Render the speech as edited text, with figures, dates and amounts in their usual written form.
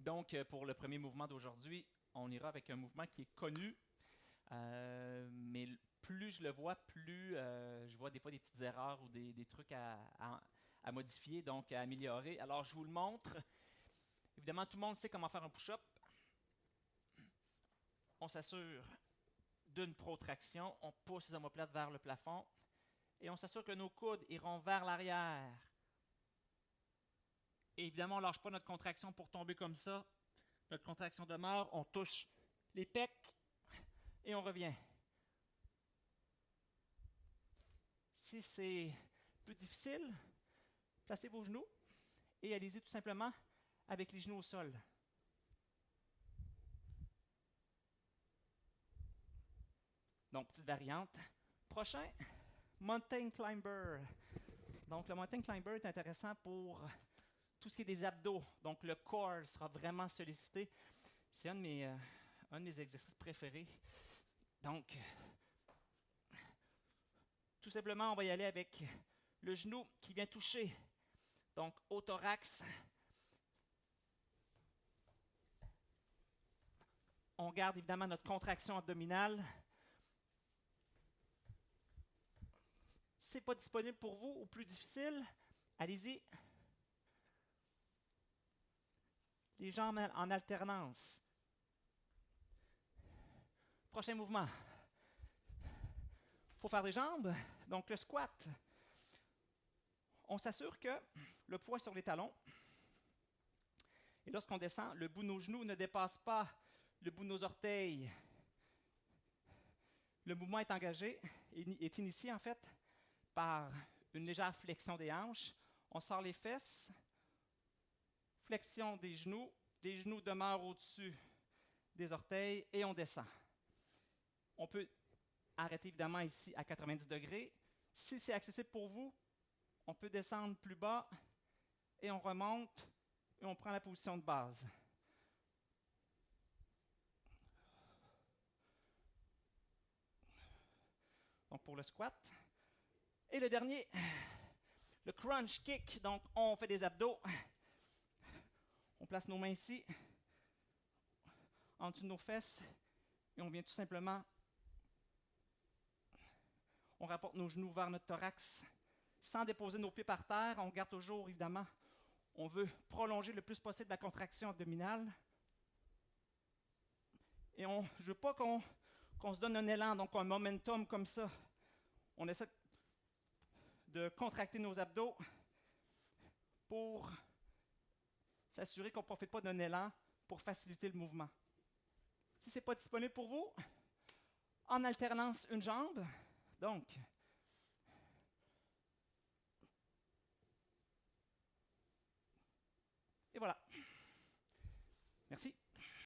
Donc, pour le premier mouvement d'aujourd'hui, on ira avec un mouvement qui est connu, mais plus je le vois, plus je vois des fois des petites erreurs ou des trucs à modifier, donc à améliorer. Alors, je vous le montre. Évidemment, tout le monde sait comment faire un push-up. On s'assure d'une protraction, on pousse les omoplates vers le plafond et on s'assure que nos coudes iront vers l'arrière. Et évidemment, on ne lâche pas notre contraction pour tomber comme ça. Notre contraction demeure, on touche les pecs et on revient. Si c'est plus difficile, placez vos genoux et allez-y tout simplement avec les genoux au sol. Donc, petite variante. Prochain, Mountain Climber. Donc, le Mountain Climber est intéressant pour tout ce qui est des abdos. Donc, le corps sera vraiment sollicité. C'est un de mes exercices préférés. Donc, tout simplement, on va y aller avec le genou qui vient toucher. Donc, au thorax. On garde évidemment notre contraction abdominale. Si ce n'est pas disponible pour vous ou plus difficile, allez-y. Les jambes en alternance. Prochain mouvement. Il faut faire des jambes. Donc, le squat. On s'assure que le poids est sur les talons. Et lorsqu'on descend, le bout de nos genoux ne dépasse pas le bout de nos orteils. Le mouvement est engagé, est initié en fait par une légère flexion des hanches. On sort les fesses, flexion des genoux. Les genoux demeurent au-dessus des orteils et on descend. On peut arrêter évidemment ici à 90 degrés. Si c'est accessible pour vous, on peut descendre plus bas et on remonte et on prend la position de base. Donc pour le squat. Et le dernier, le crunch kick. Donc on fait des abdos. On place nos mains ici, en dessous de nos fesses, et on vient tout simplement, on rapporte nos genoux vers notre thorax, sans déposer nos pieds par terre. On garde toujours, évidemment, on veut prolonger le plus possible la contraction abdominale. Et je ne veux pas qu'on se donne un élan, donc un momentum comme ça. On essaie de contracter nos abdos pour s'assurer qu'on ne profite pas d'un élan pour faciliter le mouvement. Si ce n'est pas disponible pour vous, en alternance une jambe, donc et voilà. Merci.